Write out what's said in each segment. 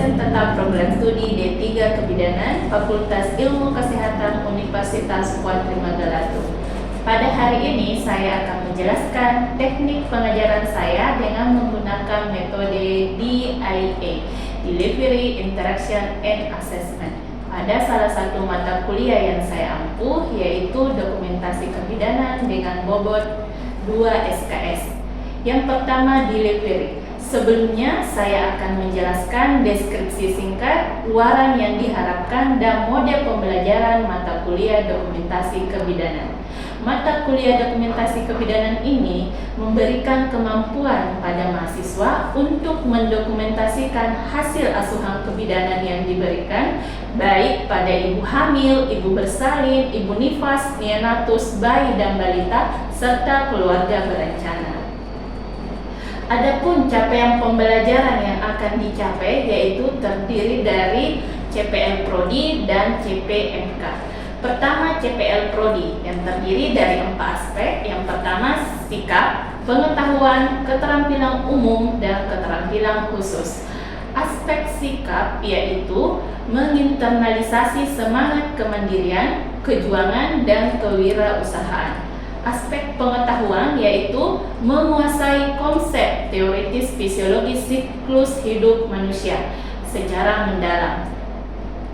dosen tetap program studi D3 Kebidanan Fakultas Ilmu Kesehatan Universitas Puan Galatu. Pada hari ini saya akan menjelaskan teknik pengajaran saya dengan menggunakan metode DIA, Delivery, Interaction, and Assessment. Ada salah satu mata kuliah yang saya ampuh, yaitu dokumentasi kebidanan dengan bobot 2 SKS. Yang pertama, delivery. Sebelumnya, saya akan menjelaskan deskripsi singkat, waran yang diharapkan, dan model pembelajaran mata kuliah dokumentasi kebidanan. Mata kuliah dokumentasi kebidanan ini memberikan kemampuan pada mahasiswa untuk mendokumentasikan hasil asuhan kebidanan yang diberikan, baik pada ibu hamil, ibu bersalin, ibu nifas, neonatus, bayi dan balita, serta keluarga berencana. Adapun capaian pembelajaran yang akan dicapai yaitu terdiri dari CPL Prodi dan CPMK. Pertama, CPL Prodi yang terdiri dari 4 aspek. Yang pertama, sikap, pengetahuan, keterampilan umum, dan keterampilan khusus. Aspek sikap yaitu menginternalisasi semangat kemandirian, kejuangan, dan kewirausahaan. Aspek pengetahuan yaitu menguasai konsep teoritis fisiologis siklus hidup manusia secara mendalam.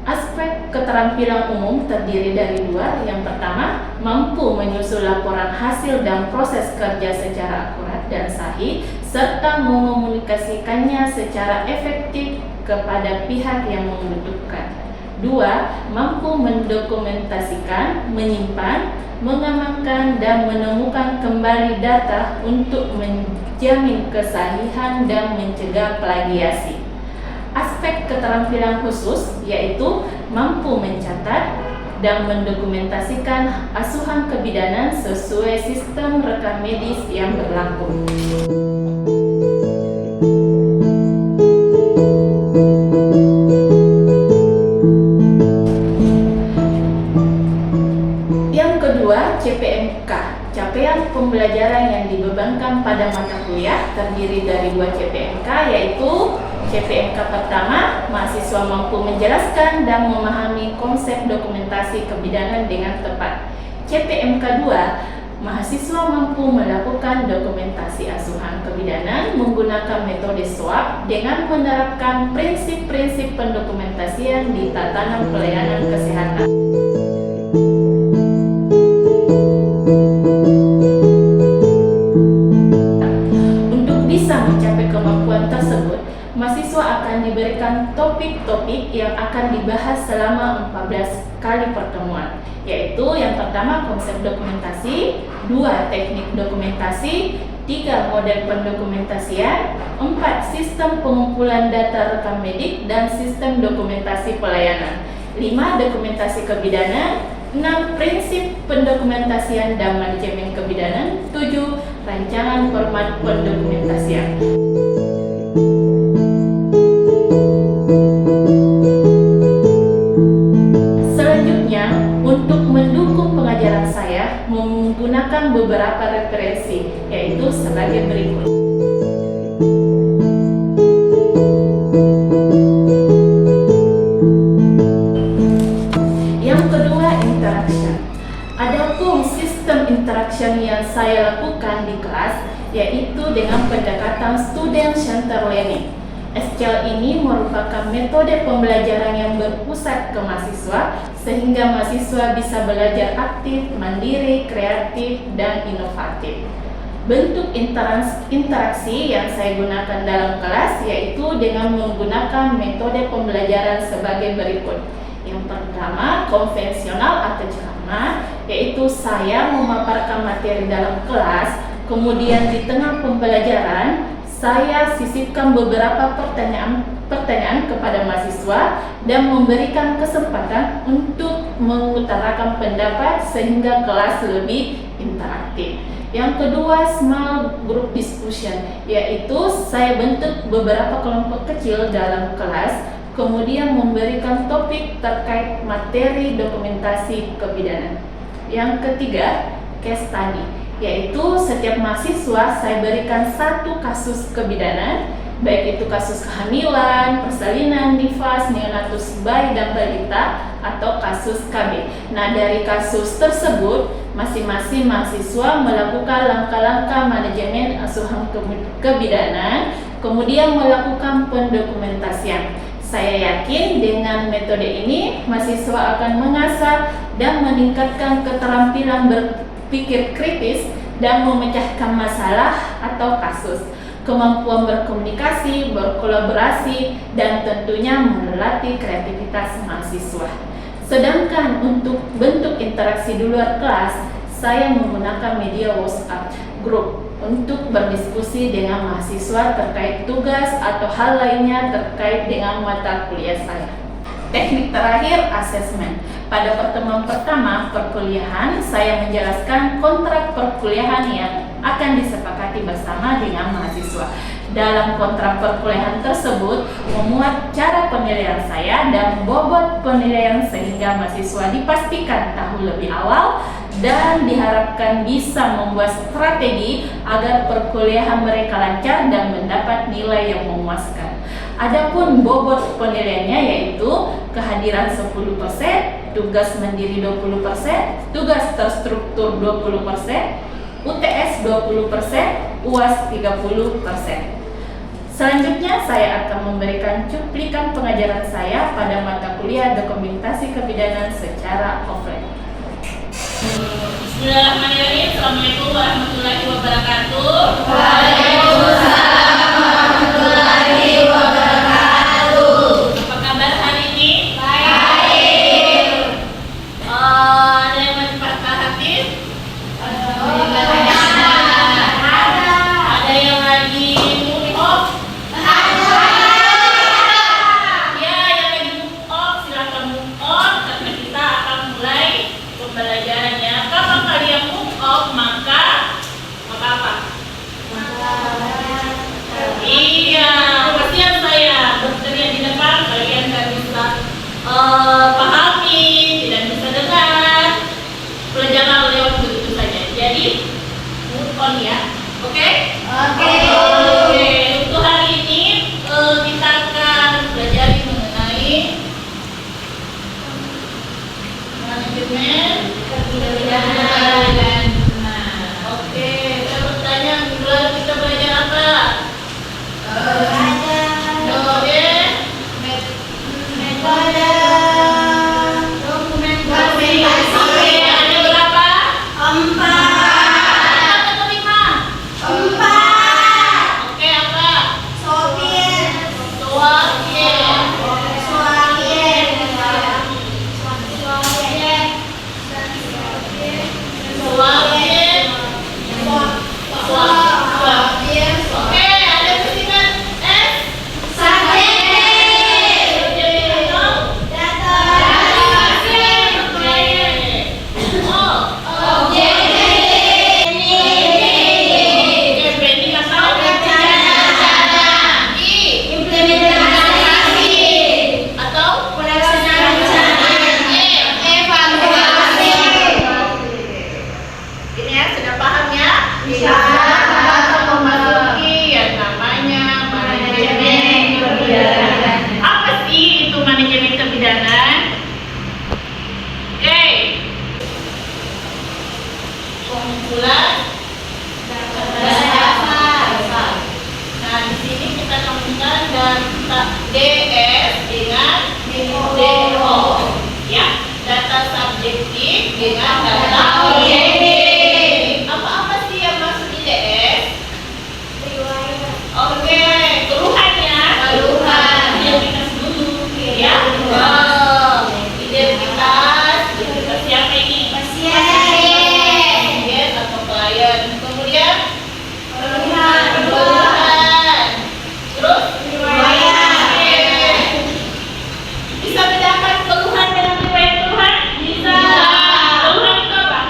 Aspek keterampilan umum terdiri dari 2. Yang pertama, mampu menyusun laporan hasil dan proses kerja secara akurat dan sahih, serta mengomunikasikannya secara efektif kepada pihak yang membutuhkan. 2. Mampu mendokumentasikan, menyimpan, mengamankan, dan menemukan kembali data untuk menjamin kesahihan dan mencegah plagiasi. Aspek keterampilan khusus yaitu mampu mencatat dan mendokumentasikan asuhan kebidanan sesuai sistem rekam medis yang berlaku. Yang kedua, CPMK. Capaian pembelajaran yang dibebankan pada mata kuliah terdiri dari 2 CPMK, yaitu CPMK pertama, mahasiswa mampu menjelaskan dan memahami konsep dokumentasi kebidanan dengan tepat. CPMK 2, mahasiswa mampu melakukan dokumentasi asuhan kebidanan menggunakan metode SWOT dengan menerapkan prinsip-prinsip pendokumentasian di tatanan pelayanan kesehatan. Untuk bisa mencapai kemampuan tersebut, mahasiswa akan diberikan topik-topik yang akan dibahas selama 14 kali pertemuan, yaitu yang pertama konsep dokumentasi, 2 teknik dokumentasi, 3 model pendokumentasian, 4 sistem pengumpulan data rekam medik dan sistem dokumentasi pelayanan, 5 dokumentasi kebidanan, 6 prinsip pendokumentasian dan manajemen kebidanan, 7 rancangan format pendokumentasian. Untuk mendukung pengajaran saya menggunakan beberapa referensi, yaitu sebagai berikut. Yang kedua, interaction. Adapun sistem interaction yang saya lakukan di kelas yaitu dengan pendekatan student centered learning. SCL ini merupakan metode pembelajaran yang berpusat ke mahasiswa sehingga mahasiswa bisa belajar aktif, mandiri, kreatif, dan inovatif. Bentuk interaksi yang saya gunakan dalam kelas yaitu dengan menggunakan metode pembelajaran sebagai berikut. Yang pertama, konvensional atau ceramah, yaitu saya memaparkan materi dalam kelas, kemudian di tengah pembelajaran saya sisipkan beberapa pertanyaan kepada mahasiswa dan memberikan kesempatan untuk mengutarakan pendapat sehingga kelas lebih interaktif. Yang kedua, small group discussion, yaitu saya bentuk beberapa kelompok kecil dalam kelas, kemudian memberikan topik terkait materi dokumentasi kebidanan. Yang ketiga, case study, yaitu setiap mahasiswa saya berikan 1 kasus kebidanan baik itu kasus kehamilan, persalinan, nifas, neonatus bayi dan balita, atau kasus KB. Nah, dari kasus tersebut, masing-masing mahasiswa melakukan langkah-langkah manajemen asuhan kebidanan, kemudian melakukan pendokumentasian. Saya yakin dengan metode ini, mahasiswa akan mengasah dan meningkatkan keterampilan berpikir kritis dan memecahkan masalah atau kasus, kemampuan berkomunikasi, berkolaborasi, dan tentunya melatih kreativitas mahasiswa. Sedangkan untuk bentuk interaksi di luar kelas, saya menggunakan media WhatsApp group untuk berdiskusi dengan mahasiswa terkait tugas atau hal lainnya terkait dengan mata kuliah saya. Teknik terakhir, asesmen. Pada pertemuan pertama perkuliahan, saya menjelaskan kontrak perkuliahan yang akan disepakati bersama dengan mahasiswa. Dalam kontrak perkuliahan tersebut, memuat cara penilaian saya dan bobot penilaian sehingga mahasiswa dipastikan tahu lebih awal dan diharapkan bisa membuat strategi agar perkuliahan mereka lancar dan mendapat nilai yang memuaskan. Adapun bobot penilaiannya yaitu kehadiran 10%, tugas mandiri 20%, tugas terstruktur 20%, UTS 20%, UAS 30%. Selanjutnya saya akan memberikan cuplikan pengajaran saya pada mata kuliah dokumentasi kebidanan secara offline. Bismillahirrahmanirrahim. Assalamualaikum warahmatullahi wabarakatuh. Waalaikumsalam warahmatullahi wabarakatuh. Apa kabar hari ini? Baik. Ada yang masih patah hati? Ada yang lagi move off? Ya, yang lagi move off silakan move off karena kita akan mulai pembelajarannya. Kalau kalian move off maka apa? Iya, kasihan saya dokter yang di depan kalian nggak bisa pahami, tidak bisa dengar pelajaran lewat begitu saja. Jadi move on ya, oke? Oke. Oke, untuk hari ini kita akan belajar mengenai manajemen kebidanan. Nah, oke, saya bertanya minggu kita belajar apa? Metode Dokumentasi. Oke, ada berapa? 4 atau 5? 4. Oke, apa? Sopir. Sopir. Oke, ada tulisan S. Ini ya, sudah paham ya? Bisa. Kita memasuki yang namanya manajemen kebidanan. Apa sih itu manajemen kebidanan? Oke. Pengumpulan dasar. Nah, di sini kita temukan data DS dengan DO. Ya, data subjektif dengan data objektif. Apa sih yang masuk di DS? Oke, keluhannya. Identitas dulu, ya. Identitas siapa ini? Pasien atau klien. Kemudian keluhan. Terus Oke. Bisa bedakan keluhan dengan riwayat keluhan? Bisa. Keluhan itu apa?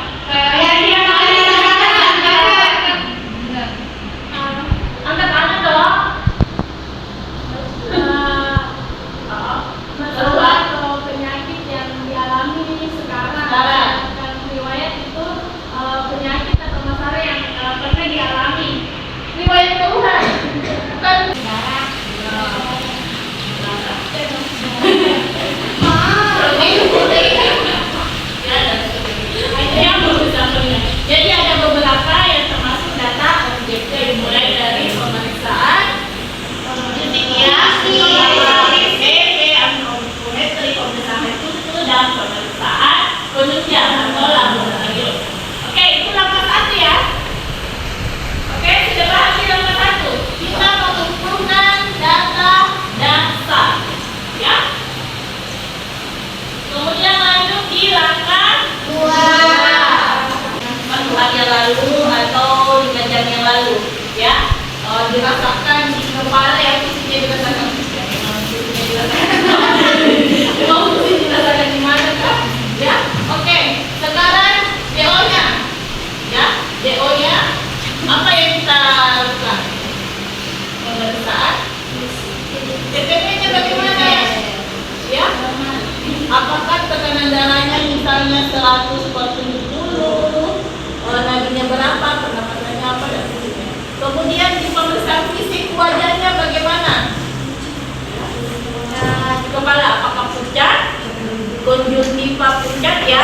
Ingat ya.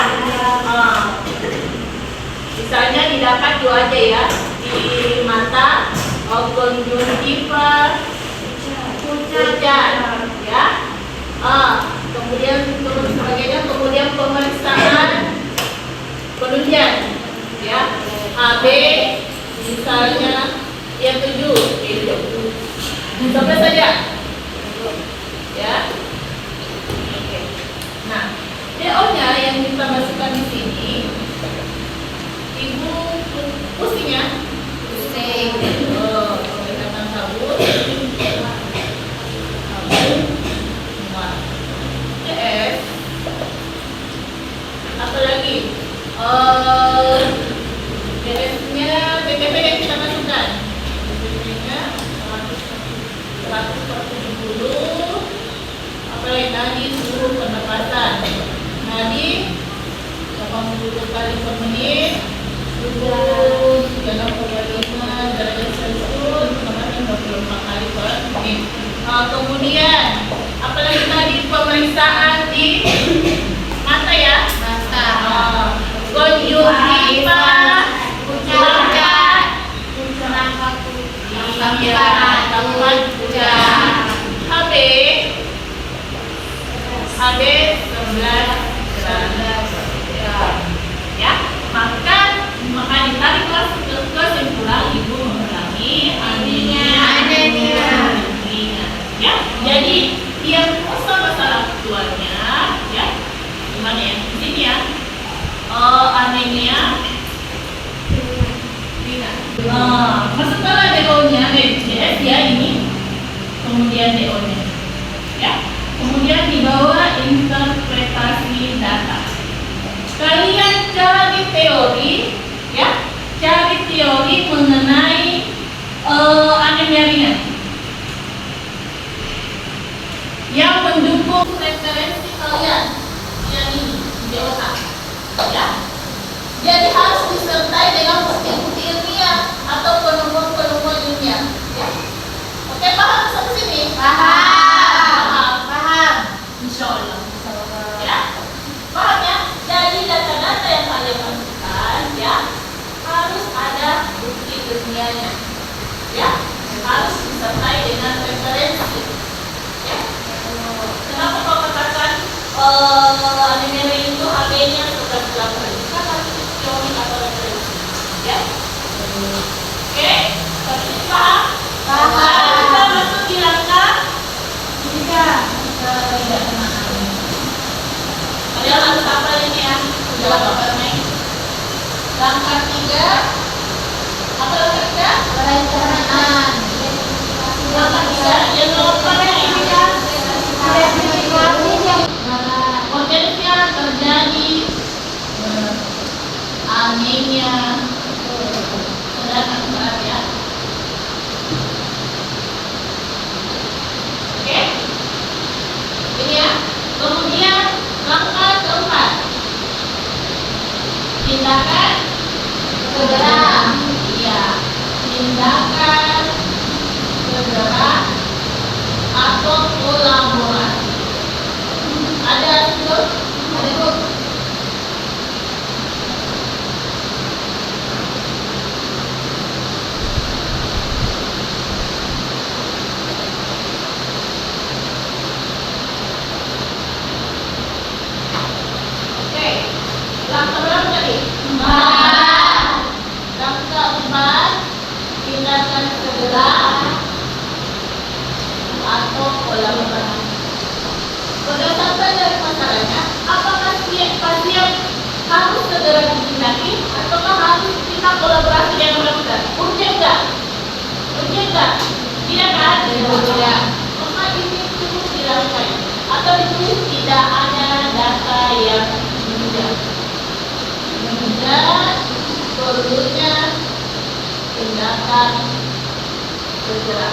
Misalnya didapat dua aja ya, di mata, konjungtiva, pucat, ya. Kemudian terus sebagainya, kemudian pemeriksaan penunjang, ya. AB misalnya yang 7, gitu. Sampai saja, ya. Oke. Nah, DO-nya yang kita masukkan di sini, Ibu pusing ya? Pusing. Pendekatan sabun. Muat. CS. Apa lagi? BS-nya, BPP yang kita masukkan. BPP-nya 170. Apa lagi? Nadi suhu pernapasan. Nadi 80 kali per menit. Suhu 35 derajat Celcius, kemarin 24 kali per menit. Kemudian, apalagi tadi pemeriksaan di mata ya? Mata. Konjungtiva, pucat, tempat pucat. HB 11 ya, maka ditarik kesimpulan ibu mengalami anemia. Ya, jadi diagnosa masalah aktualnya ya, gimana ya? Di sini ya, anemia ringan. Masukkanlah DO-nya, DS ya ini, kemudian DO-nya, ya. Kemudian dibawa interpretasi data. Kalian cari teori, ya, cari teori mengenai anemia ringan yang mendukung referensi kalian yang ini DOH, ya. Jadi harus disertai dengan bukti-bukti ilmiah atau penemuan-penemuan ilmiah, ya. Oke, paham sampai sini? Paham. Insya Allah. Ya, paham ya? Jadi data-data yang kalian masukkan, ya, harus ada bukti ilmiahnya, ya, harus disertai dengan referensi, ya. Kenapa kau katakan anemia ringan itu HB-nya 11 kan harus teori atau referensi, ya. Oke, sampai sini paham? Paham. Kita masuk di langkah ketiga. Kalian harus hafal ini ya. Sudah hafal main. Langkah 3. Apa langkah 3? Perencanaan. Langkah 3 yang nomor ini ya. Potensial terjadi anemia sedang berat ya. Oke. Ini ya. Kemudian langkah keempat, tindakan segera. Iya, tindakan segera atau kolaborasi. Ada itu? Ada itu? Oke, langkah berapa tadi? 4. Langkah 4, tindakan segera atau kolaborasi. Berdasarkan dari masalahnya, apakah pasien harus segera ditindaki ataukah harus kita kolaborasi dengan dokter? Urgent enggak? Urgent enggak? Tidak kan? Tidak. Maka ini cukup dilakukan atau ditulis tidak ada data yang menunjang. Menunjang perlunya tindakan segera.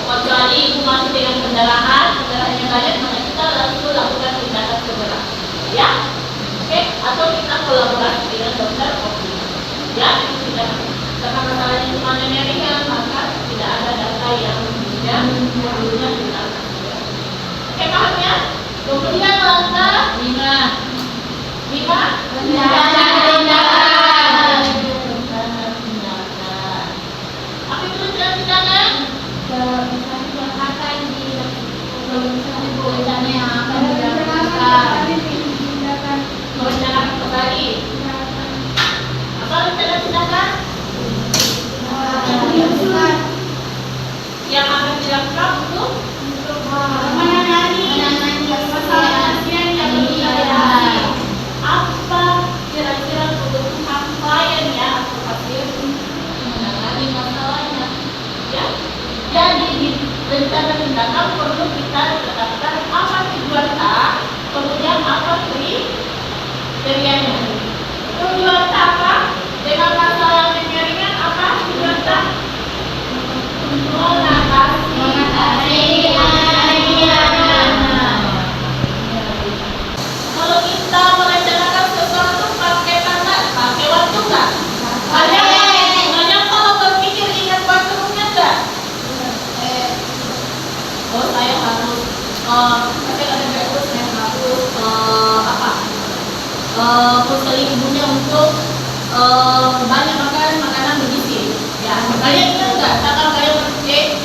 Kecuali ibu masih dengan pendarahannya banyak, maka kita langsung lakukan tindakan segera, ya. Oke, atau kita kolaborasi dengan dokter OB, ya. Itu tidak, karena masalahnya cuma anemia ringan, maka tidak ada data yang menunjang perlunya tindakan segera. Oke, paham ya? Kemudian langkah 5 tindakan. Apa itu rencana-tindakan? akan rencana yang akan dilakukan. Merencanakan kembali. Apa rencana-tindakan yang akan dilakukan untuk menangani masalah pasien yang berlebihan? Apa kira-kira kebutuhan kliennya atau pasien menangani masalahnya? Ya, jadi di rencana tindakan perlu kita tetapkan apa tujuan A, kemudian apa kriterianya. Tujuan A apa? Dengan masalah yang ringan apa tujuan A? Mengatasi kalau kita merencanakan sesuatu pakai tanda, pakai waktu nggak? Banyak kalau berpikir ingat waktunya nggak? Oh saya harus, saya ada bagus, saya harus konseling ibunya untuk banyak makan makanan bergizi. Ya, kalian ingat nggak? Tanggal kalian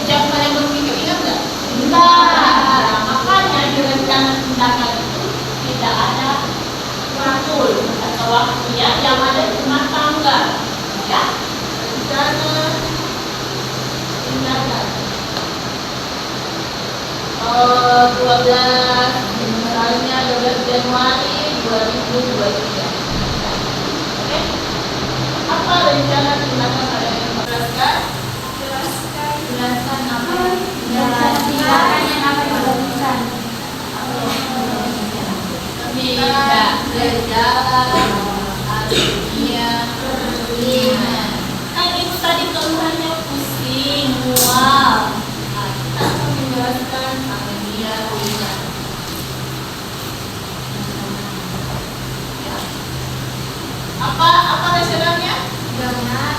jam kalian berpikir ingat nggak? Nah, makanya di rencana tindakan itu tidak ada waktu atau waktunya, yang ada cuma tanggal. Ya, rencana tindakan 12 misalnya 12 Januari 2023. Oke? Apa rencana tindakan kalian yang jelaskan? Jelaskan apa tindakan yang akan dilakukan. Tidak berjalan artinya ringan. Kan itu tadi keluhannya pusing, mual. Nah, kita akan menjelaskan anemia ringan. Ya. Apa rasionalnya? Dengan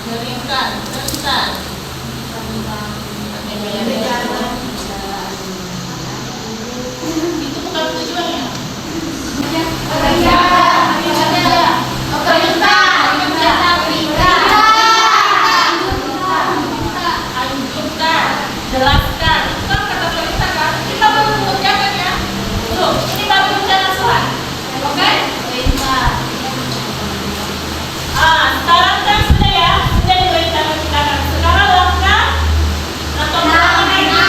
mengeringkan, rentan. Itu bukan tujuannya. Anjurkan, jelaskan. Itu kan kata perintah kan? Kita baru mengerjakan ya. Tuh, ini baru rencana Tuhan. Oke? Sekarang kan sudah ya, sudah direncanakan tindakan. Sekarang langkah atau implementasi.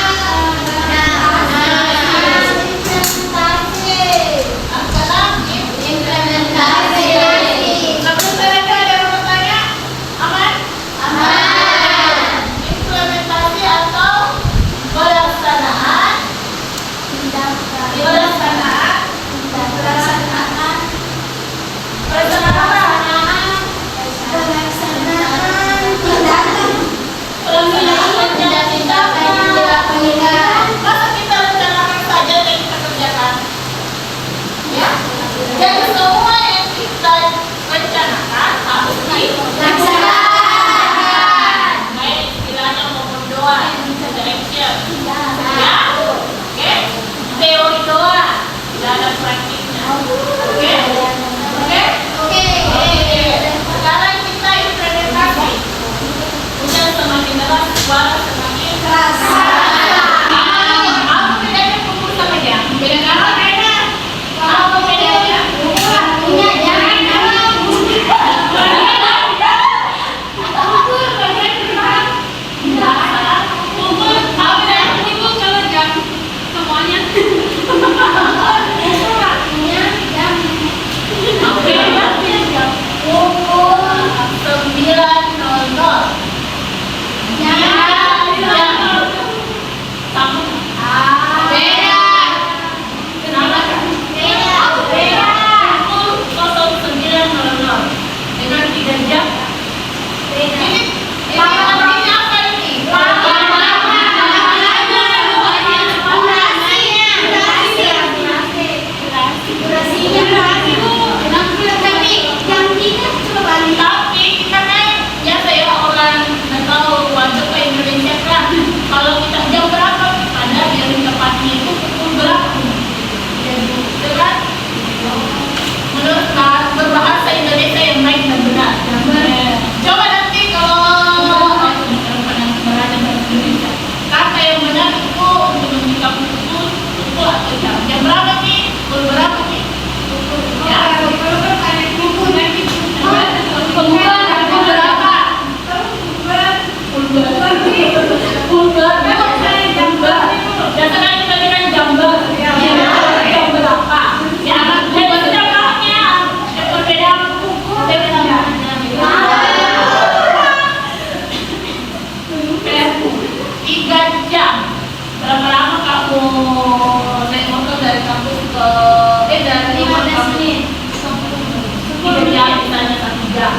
jam,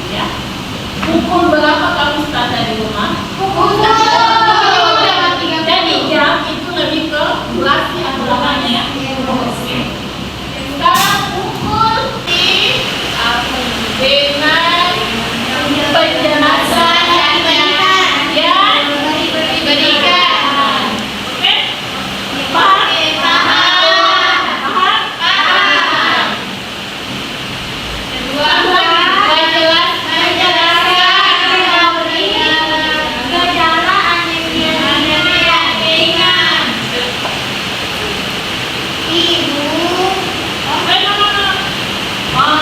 ya. Pukul berapa kamu start dari rumah? Jadi jam itu lebih ke durasi atau lamanya ya. Oke. Sekarang pukul dengan penjelasan yang diberikan. Oke? Paham? Kedua,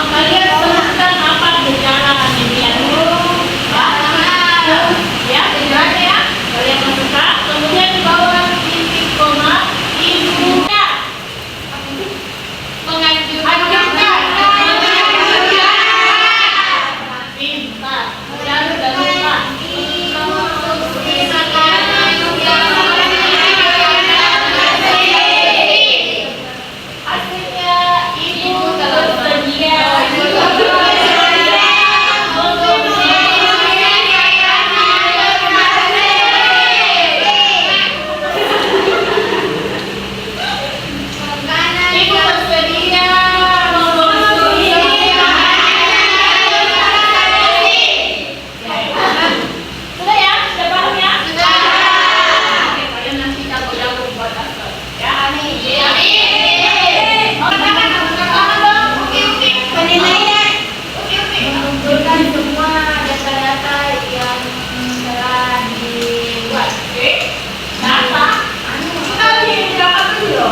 kalian sebutkan apa gejala anemia itu? Ya, gejalanya ya. Kalian masukkan. Kemudian di bawah titik koma ibu. Pintar. Jangan lupa. Hasilnya ibu bersedia. Ibu bersedia mengonsumsi sudah ya? Sudah paham ya? Sudah. Oke, kalian nanti jago-jago buat asal ya. Amin. Tangan dong. Oke. Penilaian. Oke. Mengumpulkan semua data-data yang telah dibuat. Oke. Data. Kita bilang apa dulu?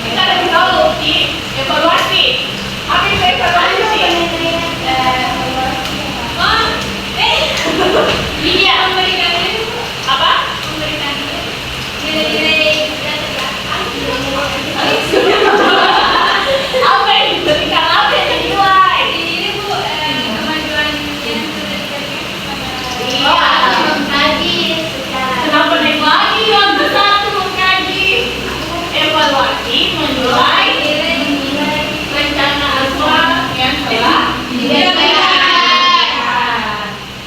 Kita lebih tahu di evaluasi. Apa itu evaluasi? Iya. Apa? Apa yang diberikan? Apa yang dinilai? Kenapa naik lagi yang satu mengkaji? Evaluasi menilai rencana apa yang telah dilakukan.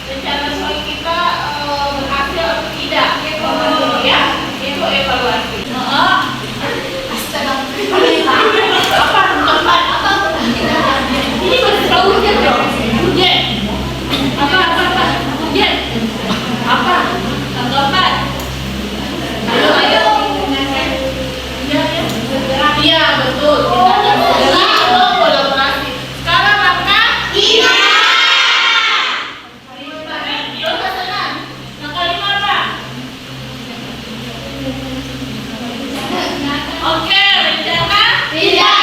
Rencana soal kita berhasil atau tidak? Ya, itu evaluasi. Apa? Ini masih tahu ujian dong? Ujian. Apa? Ujian. Apa? Tanggapan. Ayo. Iya, betul. Kolaborasi. Sekarang apa? Iya. Yang kelima apa? Oke, rencana tidak.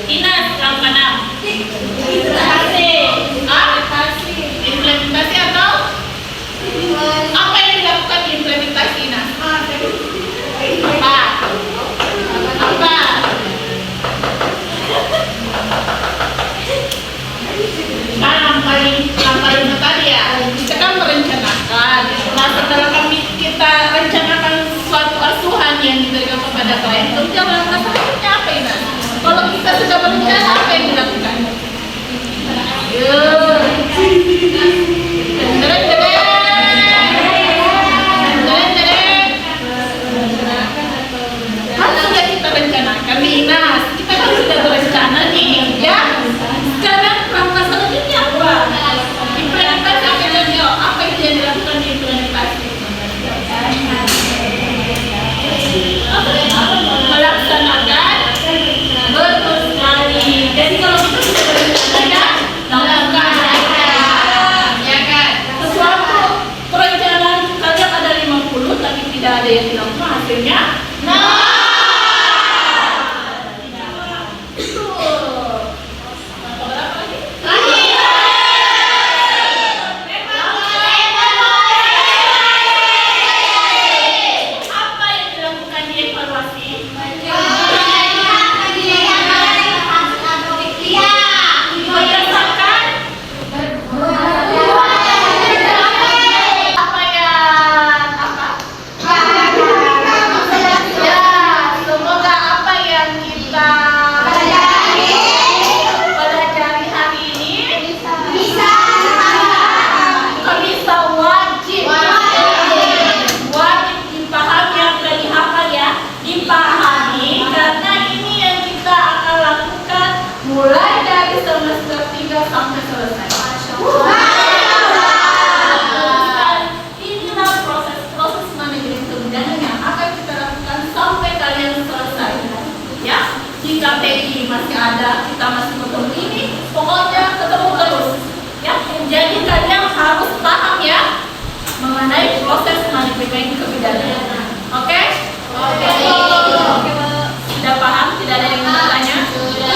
Inas, langkah 6. Implementasi atau apa yang dilakukan di implementasi Inas? Apa? Sekarang paling tadi ya, kita kan merencanakan. Nah, setelah kita rencanakan suatu asuhan yang diberikan kepada klien, kemudian langkah selanjutnya apa Inas? Kalau kita sudah berencana, apa yang dilakukan? Kan sudah kita rencanakan nih, Inas. Kita kan sudah berencana nih, ya. Sekarang langkah selanjutnya apa? Implementasi apa yang dilakukan di implementasi? Melaksanakan. Betul sekali. Jadi kalau kita sudah berencana, lakukan. Ya kan? Sesuatu perencanaan kalian ada 50, tapi tidak ada yang dilakukan, hasilnya strategi masih ada, kita masih ketemu ini, pokoknya ketemu terus. Ya, jadi kalian harus paham ya mengenai proses manajemen kebidanan. Oke? Oke. Sudah paham? Tidak ada yang mau bertanya? Sudah.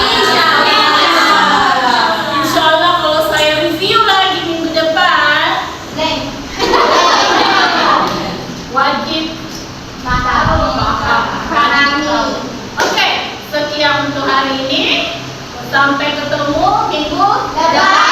Insya Allah kalau saya review lagi minggu depan, wajib Oke, sekian untuk hari ini. Sampai ketemu minggu depan.